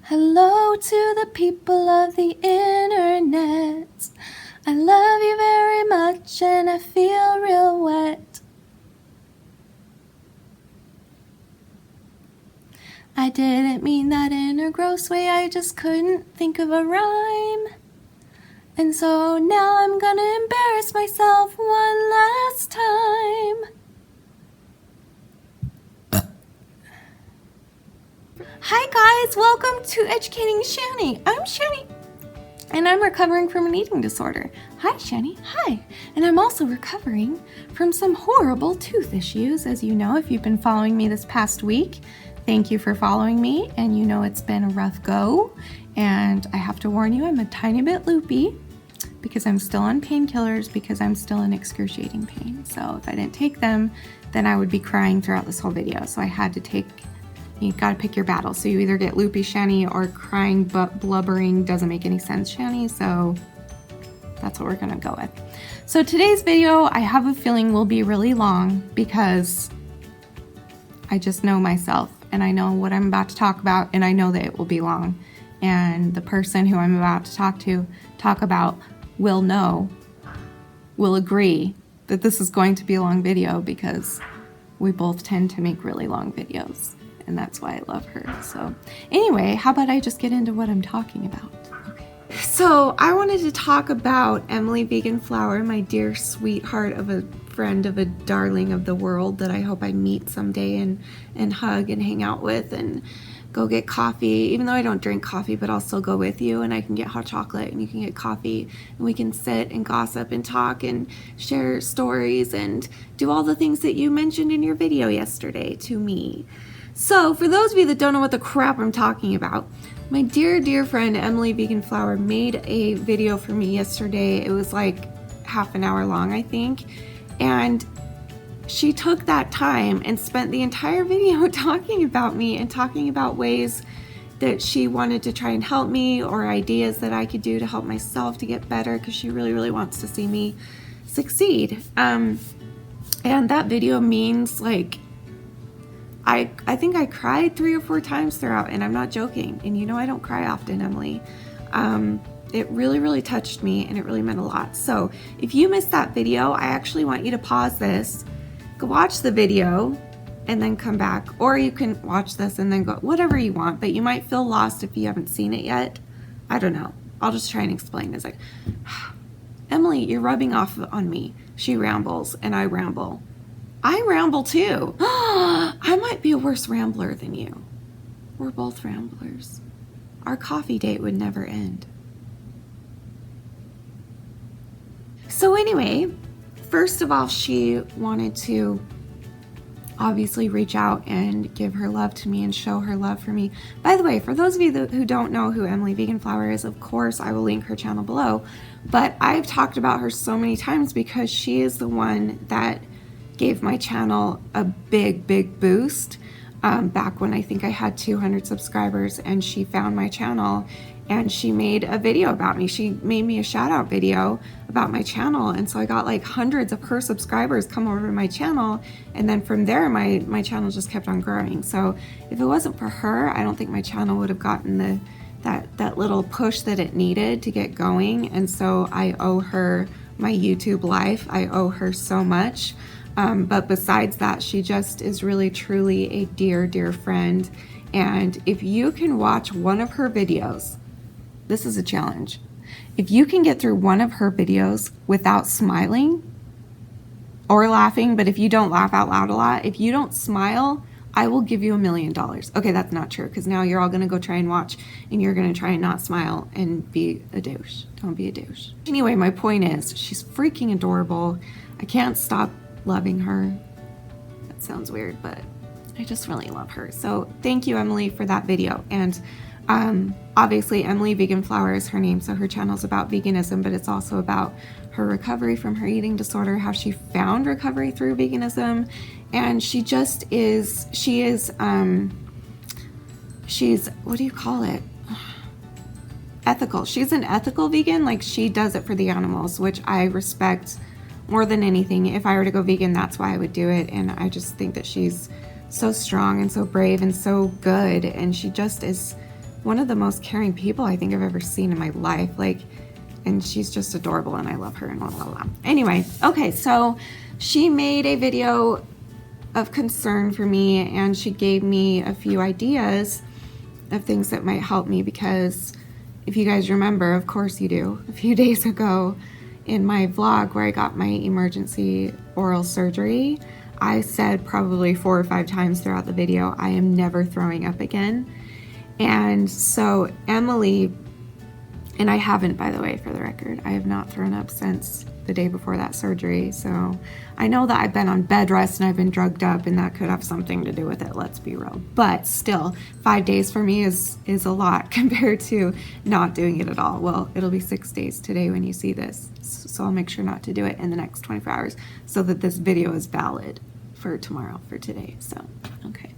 Hello to the people of the internet. I love you very much and I feel real wet. I didn't mean that in a gross way, I just couldn't think of a rhyme. And so now I'm gonna embarrass myself one last time. Hi guys, welcome to Educating Shanny. I'm Shanny, and I'm recovering from an eating disorder. Hi Shanny, hi. And I'm also recovering from some horrible tooth issues, as you know if you've been following me this past week. Thank you for following me, and you know it's been a rough go. And I have to warn you, I'm a tiny bit loopy because I'm still on painkillers because I'm still in excruciating pain. So if I didn't take them, then I would be crying throughout this whole video. So I had to take. You gotta pick your battle. So you either get loopy Shanny or crying but blubbering doesn't make any sense Shanny. So that's what we're gonna go with. So today's video, I have a feeling will be really long because I just know myself and I know what I'm about to talk about, and I know that it will be long. And the person who I'm about to talk about will agree that this is going to be a long video because we both tend to make really long videos. And that's why I love her. So anyway, how about I just get into what I'm talking about? Okay. So I wanted to talk about Emily Vegan Flower, my dear sweetheart of a friend, of a darling of the world that I hope I meet someday and hug and hang out with and go get coffee. Even though I don't drink coffee, but I'll still go with you, and I can get hot chocolate and you can get coffee and we can sit and gossip and talk and share stories and do all the things that you mentioned in your video yesterday to me. So for those of you that don't know what the crap I'm talking about, my dear friend Emily Vegan Flower made a video for me yesterday. It was like half an hour long, I think. And she took that time and spent the entire video talking about me and talking about ways that she wanted to try and help me, or ideas that I could do to help myself to get better, because she really wants to see me succeed. And that video means like, I think I cried 3 or 4 times throughout, and I'm not joking. And you know I don't cry often, Emily. It really touched me, and it really meant a lot. So if you missed that video, I actually want you to pause this, go watch the video, and then come back. Or you can watch this and then go, whatever you want, but you might feel lost if you haven't seen it yet. I don't know. I'll just try and explain. It's like, Emily, you're rubbing off on me. She rambles, and I ramble. I ramble too. I might be a worse rambler than you. We're both ramblers. Our coffee date would never end. So anyway, first of all, she wanted to obviously reach out and give her love to me and show her love for me. By the way, for those of you who don't know who Emily Vegan Flower is, of course, I will link her channel below. But I've talked about her so many times because she is the one that gave my channel a big boost back when I think I had 200 subscribers, and she found my channel and she made a video about me. She made me a shout out video about my channel, and so I got like hundreds of her subscribers come over to my channel, and then from there my channel just kept on growing. So if it wasn't for her, I don't think my channel would have gotten that little push that it needed to get going. And so I owe her my YouTube life. I owe her so much. But besides that, she just is really truly a dear friend. And if you can watch one of her videos, this is a challenge. If you can get through one of her videos without smiling or laughing, but if you don't laugh out loud a lot, if you don't smile, I will give you $1 million. Okay, that's not true, because now you're all gonna go try and watch and you're gonna try and not smile and be a douche. Don't be a douche. Anyway, my point is, she's freaking adorable. I can't stop loving her. That sounds weird, but I just really love her. So thank you, Emily, for that video. And obviously Emily Vegan Flower is her name, so her channel is about veganism, but it's also about her recovery from her eating disorder, how she found recovery through veganism. And she just is, she's what do you call it? Ethical. She's an ethical vegan. Like, she does it for the animals, which I respect more than anything. If I were to go vegan, that's why I would do it. And I just think that she's so strong and so brave and so good, and she just is one of the most caring people I think I've ever seen in my life. Like, and she's just adorable and I love her and blah, blah, blah. Anyway, okay, so she made a video of concern for me and she gave me a few ideas of things that might help me, because if you guys remember, of course you do, a few days ago in my vlog where I got my emergency oral surgery, I said probably 4 or 5 times throughout the video, I am never throwing up again. And so Emily, and I haven't, by the way, for the record, I have not thrown up since the day before that surgery. So I know that I've been on bed rest and I've been drugged up and that could have something to do with it, let's be real. But still, 5 days for me is a lot compared to not doing it at all. Well, it'll be 6 days today when you see this. So I'll make sure not to do it in the next 24 hours so that this video is valid for tomorrow, for today. So, okay.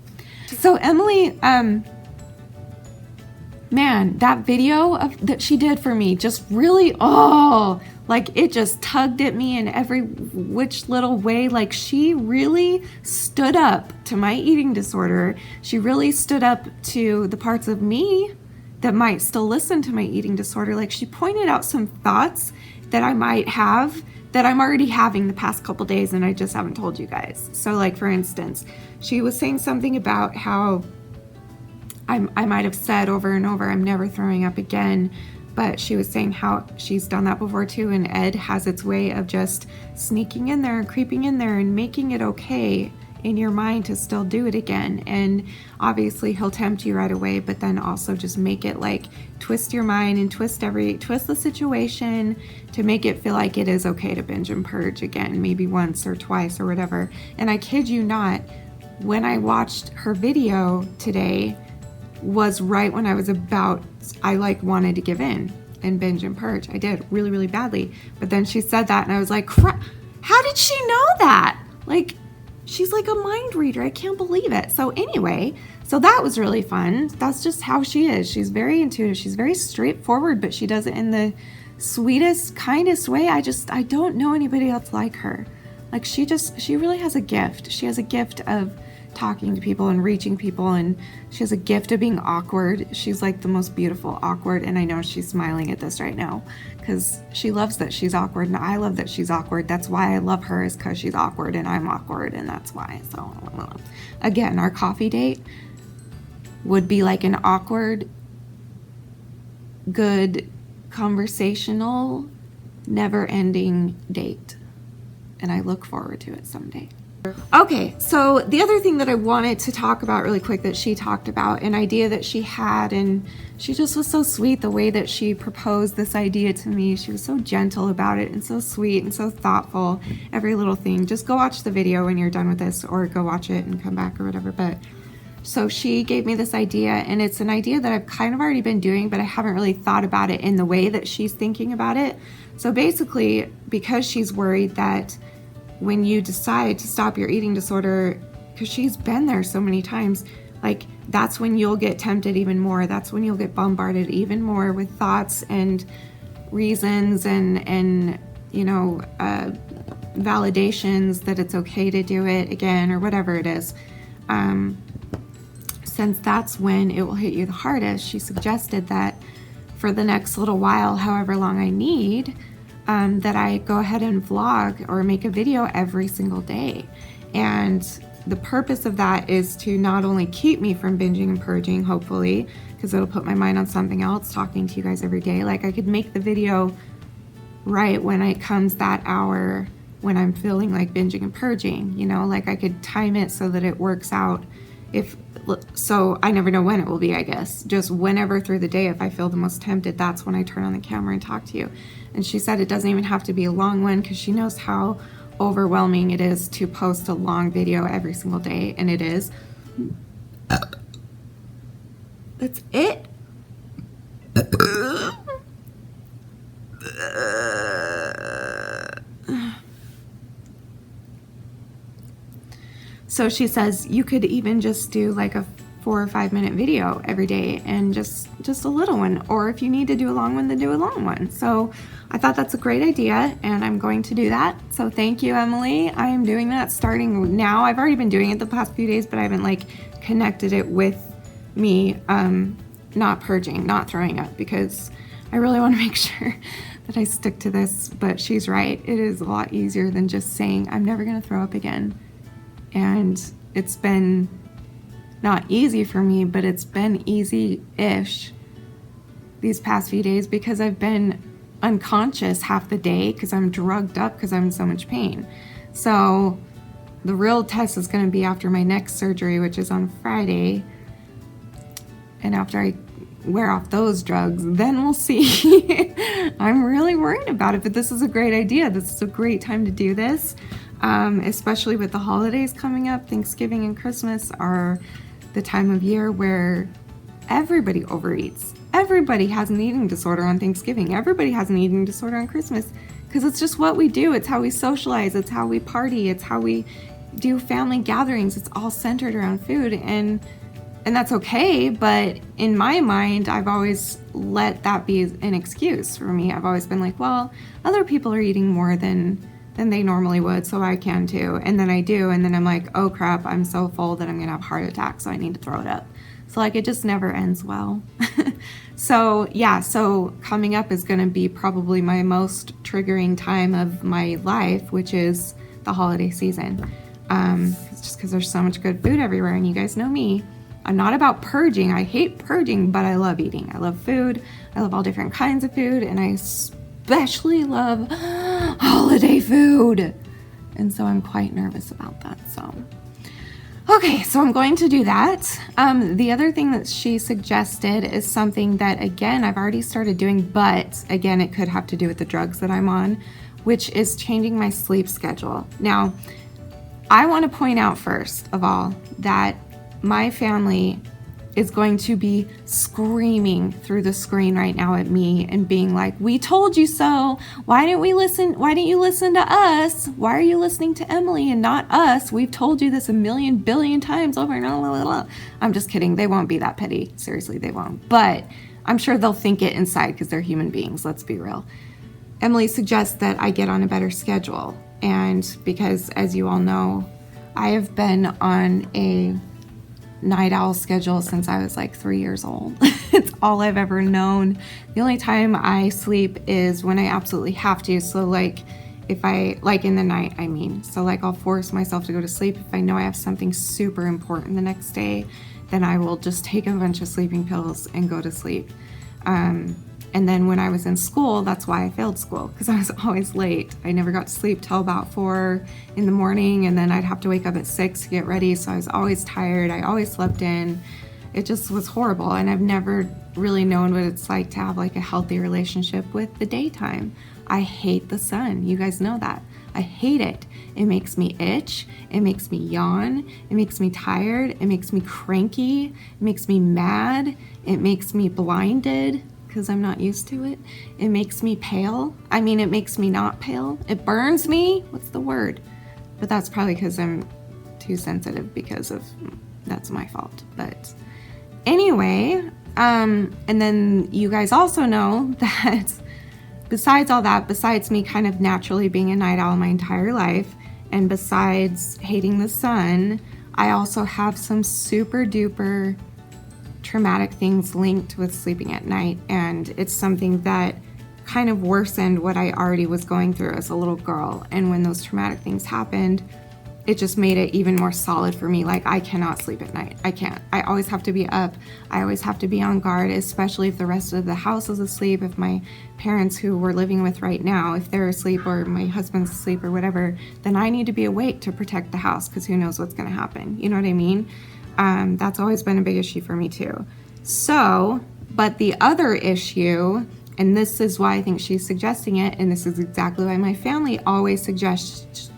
So Emily, man, that video that she did for me just really, like it just tugged at me in every which little way. Like she really stood up to my eating disorder. She really stood up to the parts of me that might still listen to my eating disorder. Like she pointed out some thoughts that I might have that I'm already having the past couple days and I just haven't told you guys. So like for instance, she was saying something about how I might have said over and over, I'm never throwing up again, but she was saying how she's done that before too, and Ed has its way of just sneaking in there and creeping in there and making it okay in your mind to still do it again. And obviously he'll tempt you right away, but then also just make it like twist your mind and twist the situation to make it feel like it is okay to binge and purge again, maybe once or twice or whatever. And I kid you not, when I watched her video today was right when I wanted to give in and binge and purge. I did really, really badly. But then she said that and I was like, crap, how did she know that? Like, she's like a mind reader. I can't believe it. So anyway, so that was really fun. That's just how she is. She's very intuitive. She's very straightforward, but she does it in the sweetest, kindest way. I don't know anybody else like her. Like she really has a gift. She has a gift of talking to people and reaching people, and she has a gift of being awkward. She's like the most beautiful awkward, and I know she's smiling at this right now because she loves that she's awkward and I love that she's awkward. That's why I love her, is because she's awkward and I'm awkward, and that's why. So again, our coffee date would be like an awkward, good, conversational, never-ending date, and I look forward to it someday. Okay, so the other thing that I wanted to talk about really quick that she talked about, an idea that she had, and she just was so sweet the way that she proposed this idea to me. She was so gentle about it and so sweet and so thoughtful, every little thing. Just go watch the video when you're done with this, or go watch it and come back or whatever. But so she gave me this idea, and it's an idea that I've kind of already been doing, but I haven't really thought about it in the way that she's thinking about it. So basically, because she's worried that when you decide to stop your eating disorder, because she's been there so many times, like that's when you'll get tempted even more. That's when you'll get bombarded even more with thoughts and reasons and you know, validations that it's okay to do it again or whatever it is. Since that's when it will hit you the hardest, she suggested that for the next little while, however long I need, that I go ahead and vlog or make a video every single day. And the purpose of that is to not only keep me from binging and purging, hopefully, because it'll put my mind on something else, talking to you guys every day. Like I could make the video right when it comes that hour when I'm feeling like binging and purging, you know, like I could time it so that it works out. So I never know when it will be, I guess. Just whenever through the day, if I feel the most tempted, that's when I turn on the camera and talk to you. And she said it doesn't even have to be a long one, because she knows how overwhelming it is to post a long video every single day, and it is. That's it. So she says you could even just do like a 4 or 5 minute video every day, and just a little one, or if you need to do a long one, then do a long one. So I thought that's a great idea, and I'm going to do that. So thank you, Emily. I am doing that starting now. I've already been doing it the past few days, but I haven't like connected it with me not purging, not throwing up, because I really want to make sure that I stick to this. But she's right. It is a lot easier than just saying, I'm never going to throw up again. And it's been not easy for me, but it's been easy-ish these past few days because I've been unconscious half the day because I'm drugged up because I'm in so much pain. So the real test is going to be after my next surgery, which is on Friday. And after I wear off those drugs, then we'll see. I'm really worried about it, but this is a great idea. This is a great time to do this, especially with the holidays coming up. Thanksgiving and Christmas are the time of year where everybody overeats. Everybody has an eating disorder on Thanksgiving. Everybody has an eating disorder on Christmas because it's just what we do. It's how we socialize. It's how we party. It's how we do family gatherings. It's all centered around food, and that's okay. But in my mind, I've always let that be an excuse for me. I've always been like, well, other people are eating more than they normally would, so I can too. And then I do, and then I'm like, oh crap, I'm so full that I'm gonna have a heart attack, so I need to throw it up. So like it just never ends well. So yeah, so coming up is gonna be probably my most triggering time of my life, which is the holiday season. It's just because there's so much good food everywhere, and you guys know me. I'm not about purging. I hate purging, but I love eating. I love food. I love all different kinds of food, and I especially love holiday food. And so I'm quite nervous about that. So, okay, so I'm going to do that. The other thing that she suggested is something that, again, I've already started doing, but again, it could have to do with the drugs that I'm on, which is changing my sleep schedule. Now, I want to point out first of all that my family is going to be screaming through the screen right now at me and being like, we told you so. Why didn't we listen? Why didn't you listen to us? Why are you listening to Emily and not us? We've told you this a million billion times over and over. I'm just kidding. They won't be that petty. Seriously, they won't. But I'm sure they'll think it inside because they're human beings. Let's be real. Emily suggests that I get on a better schedule. And because, as you all know, I have been on a night owl schedule since I was like 3 years old. It's all I've ever known. The only time I sleep is when I absolutely have to. So like if I, like in the night, I mean. So like I'll force myself to go to sleep. If I know I have something super important the next day, then I will just take a bunch of sleeping pills and go to sleep. And then when I was in school, that's why I failed school, because I was always late. I never got to sleep till about 4 in the morning, and then I'd have to wake up at 6 to get ready, so I was always tired. I always slept in. It just was horrible, and I've never really known what it's like to have like a healthy relationship with the daytime. I hate the sun. You guys know that. I hate it. It makes me itch. It makes me yawn. It makes me tired. It makes me cranky. It makes me mad. It makes me blinded, because I'm not used to it. It makes me pale. I mean, it makes me not pale. It burns me. What's the word? But that's probably because I'm too sensitive because of, that's my fault. But anyway, and then you guys also know that besides all that, besides me kind of naturally being a night owl my entire life, and besides hating the sun, I also have some super duper traumatic things linked with sleeping at night, and it's something that kind of worsened what I already was going through as a little girl. And when those traumatic things happened, it just made it even more solid for me. Like, I cannot sleep at night. I can't. I always have to be up. I always have to be on guard, especially if the rest of the house is asleep. If my parents, who we're living with right now, if they're asleep, or my husband's asleep or whatever, then I need to be awake to protect the house, because who knows what's going to happen. You know what I mean? That's always been a big issue for me too. So, but the other issue, and this is why I think she's suggesting it, and this is exactly why my family always suggests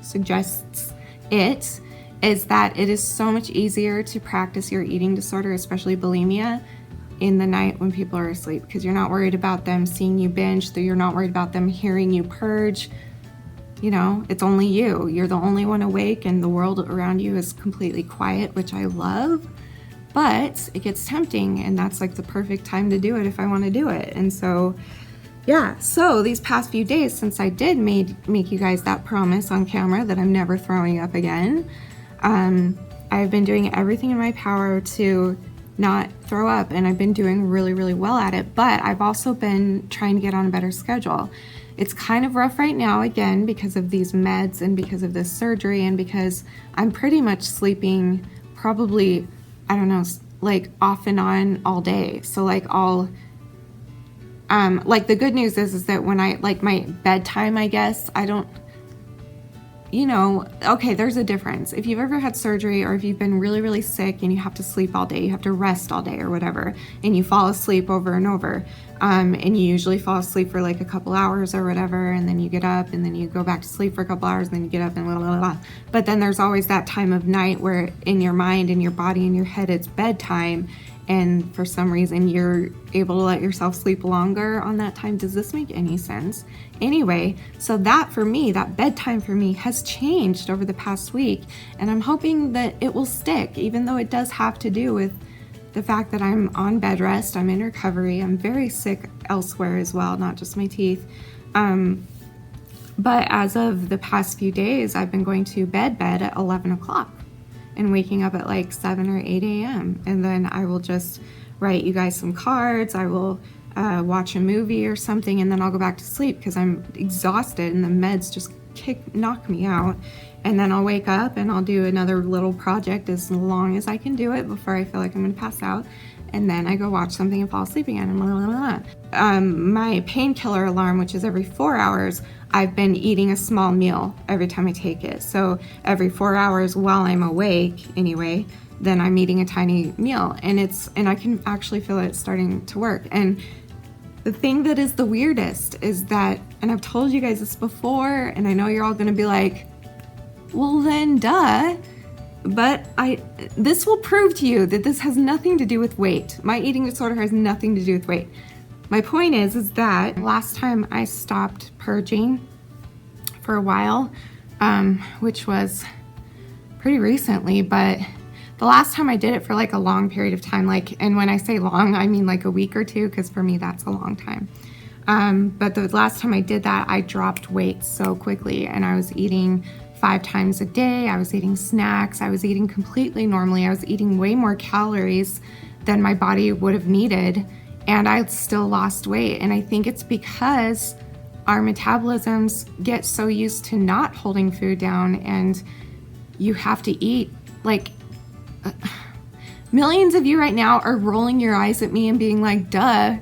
it, is that it is so much easier to practice your eating disorder, especially bulimia, in the night when people are asleep, because you're not worried about them seeing you binge, you're not worried about them hearing you purge. You know, it's only you. You're the only one awake, and the world around you is completely quiet, which I love. But it gets tempting, and that's like the perfect time to do it if I want to do it. And so, yeah, so these past few days, since I did make you guys that promise on camera that I'm never throwing up again, I've been doing everything in my power to not throw up, and I've been doing really, really well at it. But I've also been trying to get on a better schedule. It's kind of rough right now, again, because of these meds and because of this surgery, and because I'm pretty much sleeping probably, I don't know, like off and on all day. So like like the good news is that when I, like my bedtime, I guess, I don't, you know, okay, there's a difference. If you've ever had surgery, or if you've been really, really sick and you have to sleep all day, you have to rest all day or whatever, and you fall asleep over and over, and you usually fall asleep for like a couple hours or whatever, and then you get up and then you go back to sleep for a couple hours and then you get up and blah, blah, blah, blah. But then there's always that time of night where in your mind and your body and your head, it's bedtime, and for some reason you're able to let yourself sleep longer on that time. Does this make any sense? Anyway, so that for me, that bedtime for me has changed over the past week, and I'm hoping that it will stick, even though it does have to do with the fact that I'm on bed rest, I'm in recovery, I'm very sick elsewhere as well, not just my teeth. But as of the past few days, I've been going to bed at 11 o'clock. And waking up at like 7 or 8 a.m. And then I will just write you guys some cards. I will watch a movie or something, and then I'll go back to sleep because I'm exhausted and the meds just knock me out. And then I'll wake up and I'll do another little project as long as I can do it before I feel like I'm gonna pass out. And then I go watch something and fall asleep again. And blah, blah, blah, blah. My painkiller alarm, which is every 4 hours, I've been eating a small meal every time I take it. So every 4 hours while I'm awake anyway, then I'm eating a tiny meal, and I can actually feel it starting to work. And the thing that is the weirdest is that, and I've told you guys this before, and I know you're all gonna be like, well then duh, but this will prove to you that this has nothing to do with weight. My eating disorder has nothing to do with weight. My point is that last time I stopped purging for a while, which was pretty recently, but the last time I did it for like a long period of time, like, and when I say long, I mean like a week or two, because for me that's a long time. But the last time I did that, I dropped weight so quickly, and I was eating 5 times a day. I was eating snacks. I was eating completely normally. I was eating way more calories than my body would have needed, and I still lost weight. And I think it's because our metabolisms get so used to not holding food down, and you have to eat. Like, millions of you right now are rolling your eyes at me and being like, duh,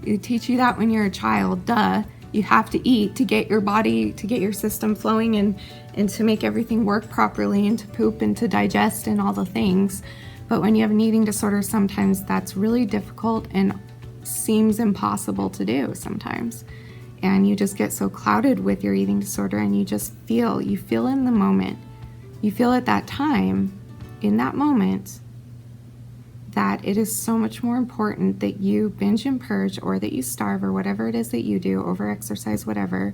they teach you that when you're a child, duh. You have to eat to get your body, to get your system flowing, and to make everything work properly, and to poop and to digest and all the things. But when you have an eating disorder, sometimes that's really difficult and seems impossible to do sometimes. And you just get so clouded with your eating disorder, and you feel in the moment. You feel at that time, in that moment, that it is so much more important that you binge and purge, or that you starve, or whatever it is that you do, over-exercise, whatever.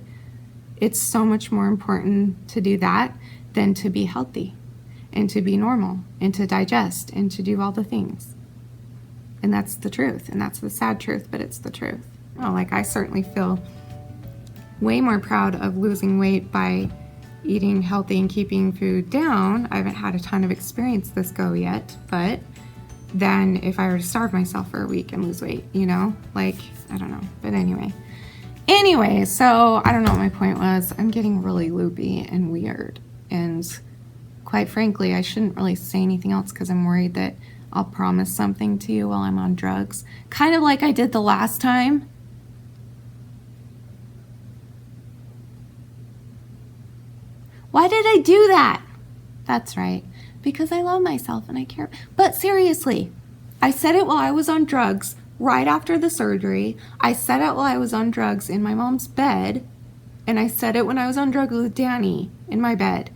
It's so much more important to do that than to be healthy and to be normal and to digest and to do all the things. And that's the truth, and that's the sad truth, but it's the truth. Oh, like, I certainly feel way more proud of losing weight by eating healthy and keeping food down. I haven't had a ton of experience this go yet, but than if I were to starve myself for a week and lose weight, you know? Like, I don't know. But anyway, so I don't know what my point was. I'm getting really loopy and weird. And quite frankly, I shouldn't really say anything else because I'm worried that I'll promise something to you while I'm on drugs. Kind of like I did the last time. Why did I do that? That's right. Because I love myself and I care. But seriously, I said it while I was on drugs right after the surgery. I said it while I was on drugs in my mom's bed. And I said it when I was on drugs with Danny in my bed.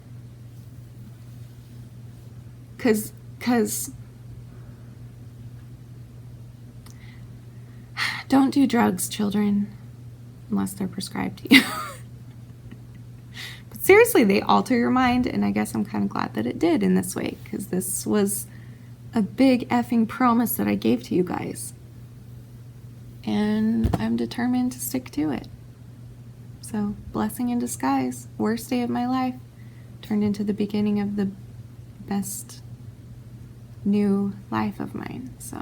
Cause don't do drugs, children, unless they're prescribed to you. Seriously, they alter your mind, and I guess I'm kind of glad that it did in this way, because this was a big effing promise that I gave to you guys. And I'm determined to stick to it. So, blessing in disguise. Worst day of my life turned into the beginning of the best new life of mine. So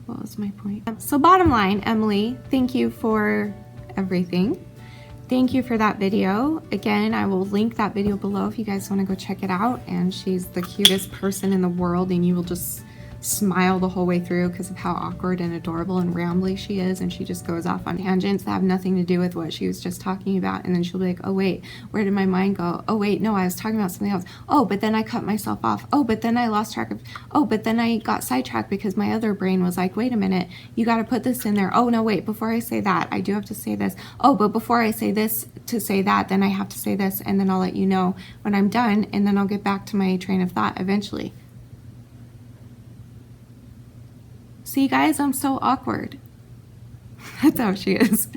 what was my point? So bottom line, Emily, thank you for everything. Thank you for that video. Again, I will link that video below if you guys want to go check it out. And she's the cutest person in the world, and you will just smile the whole way through because of how awkward and adorable and rambly she is, and she just goes off on tangents that have nothing to do with what she was just talking about, and then she'll be like, oh wait, where did my mind go? Oh wait, no, I was talking about something else. Oh, but then I cut myself off. Oh, but then I lost track of, oh, but then I got sidetracked because my other brain was like, wait a minute, you got to put this in there. Oh no, wait, before I say that, I do have to say this. Oh, but before I say this to say that, then I have to say this, and then I'll let you know when I'm done, and then I'll get back to my train of thought eventually. See, guys, I'm so awkward. That's how she is.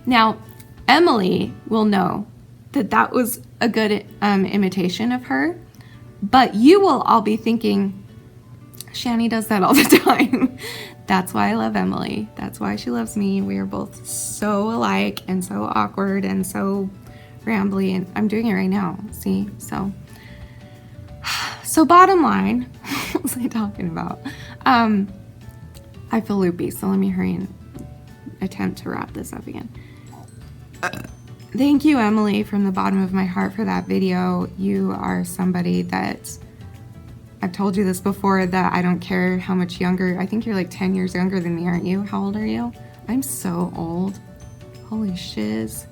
Now, Emily will know that that was a good imitation of her, but you will all be thinking, Shanny does that all the time. That's why I love Emily. That's why she loves me. We are both so alike and so awkward and so rambly, and I'm doing it right now, see? So bottom line, what was I talking about? I feel loopy, so let me hurry and attempt to wrap this up again. Thank you, Emily, from the bottom of my heart for that video. You are somebody that, I've told you this before, that I don't care how much younger, I think you're like 10 years younger than me, aren't you? How old are you? I'm so old. Holy shiz.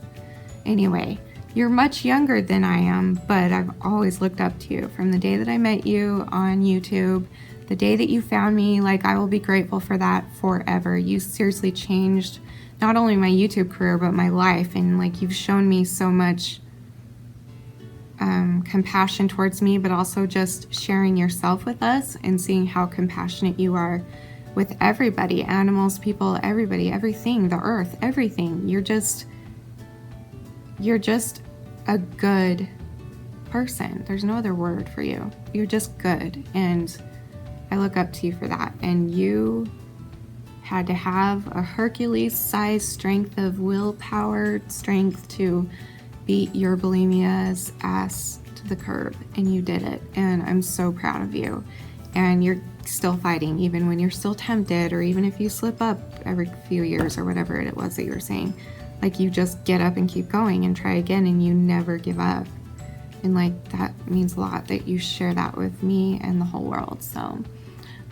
Anyway. You're much younger than I am, but I've always looked up to you. From the day that I met you on YouTube, the day that you found me, like, I will be grateful for that forever. You seriously changed not only my YouTube career, but my life. And like, you've shown me so much compassion towards me, but also just sharing yourself with us and seeing how compassionate you are with everybody, animals, people, everybody, everything, the earth, everything. You're just a good person. There's no other word for you. You're just good, and I look up to you for that. And you had to have a Hercules-sized strength of willpower, strength to beat your bulimia's ass to the curb, and you did it. And I'm so proud of you. And you're still fighting, even when you're still tempted, or even if you slip up every few years or whatever it was that you were saying. Like, you just get up and keep going and try again, and you never give up. And like, that means a lot that you share that with me and the whole world. So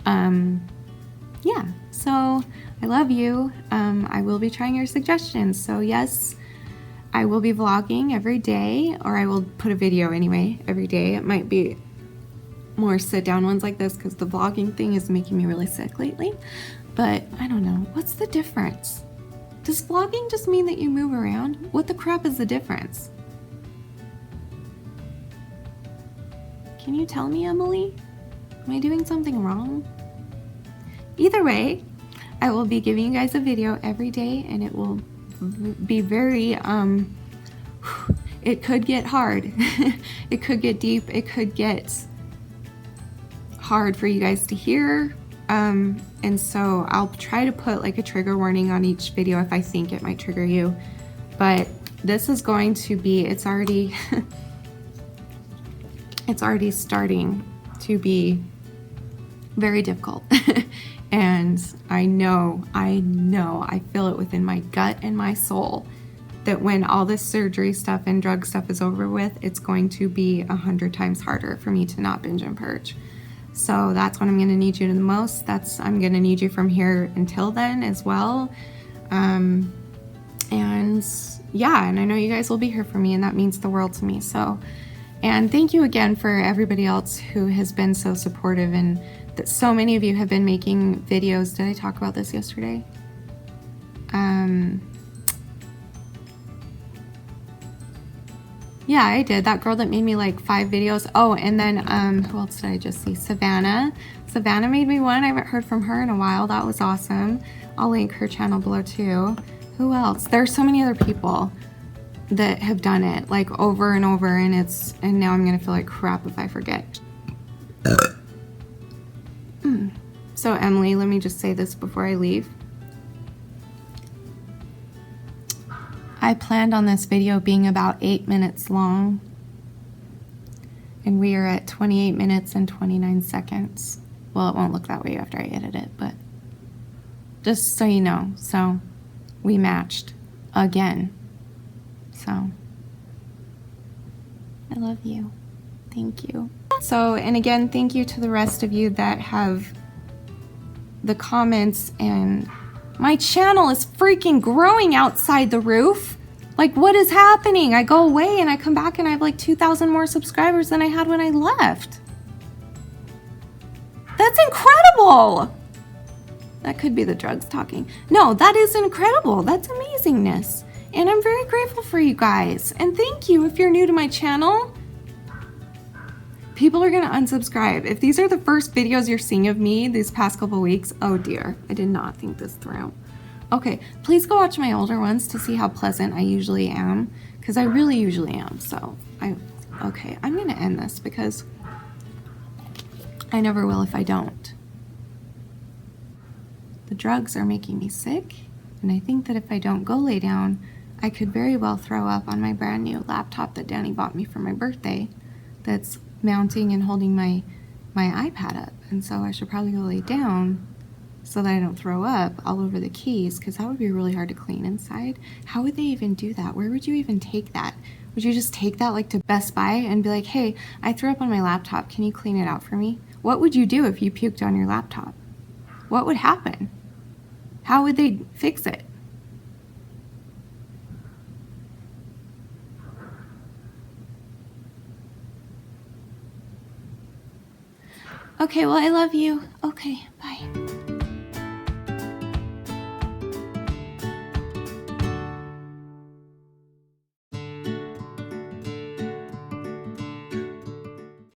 yeah, so I love you. I will be trying your suggestions. So yes, I will be vlogging every day, or I will put a video anyway every day. It might be more sit down ones like this because the vlogging thing is making me really sick lately. But I don't know, what's the difference? Does vlogging just mean that you move around? What the crap is the difference? Can you tell me, Emily? Am I doing something wrong? Either way, I will be giving you guys a video every day, and it will be very, it could get hard. It could get deep. It could get hard for you guys to hear. And so I'll try to put like a trigger warning on each video if I think it might trigger you. But this is going to be, it's already starting to be very difficult. And I know, I feel it within my gut and my soul that when all this surgery stuff and drug stuff is over with, it's going to be 100 times harder for me to not binge and purge. So that's when I'm going to need you the most. I'm going to need you from here until then as well. And yeah, and I know you guys will be here for me, and that means the world to me. So, and thank you again for everybody else who has been so supportive, and that so many of you have been making videos. Did I talk about this yesterday? Yeah, I did. That girl that made me like 5 videos. Oh, and then who else did I just see? Savannah. Savannah made me one. I haven't heard from her in a while. That was awesome. I'll link her channel below too. Who else? There's so many other people that have done it like over and over, and now I'm gonna feel like crap if I forget. So Emily, let me just say this before I leave. I planned on this video being about 8 minutes long, and we are at 28 minutes and 29 seconds. Well, it won't look that way after I edit it, but just so you know. So we matched again. So I love you. Thank you. So, and again, thank you to the rest of you that have the comments. And my channel is freaking growing outside the roof. Like, what is happening? I go away and I come back and I have like 2,000 more subscribers than I had when I left. That's incredible. That could be the drugs talking. No, that is incredible. That's amazingness. And I'm very grateful for you guys. And thank you if you're new to my channel. People are gonna unsubscribe. If these are the first videos you're seeing of me these past couple weeks, oh dear, I did not think this through. Okay, please go watch my older ones to see how pleasant I usually am, because I really usually am. So okay, I'm gonna end this because I never will if I don't. The drugs are making me sick, and I think that if I don't go lay down, I could very well throw up on my brand new laptop that Danny bought me for my birthday that's mounting and holding my iPad up. And so I should probably go lay down so that I don't throw up all over the keys, because that would be really hard to clean inside. How would they even do that? Where would you even take that? Would you just take that like to Best Buy and be like, hey, I threw up on my laptop, can you clean it out for me? What would you do if you puked on your laptop? What would happen? How would they fix it? Okay, well, I love you. Okay, bye.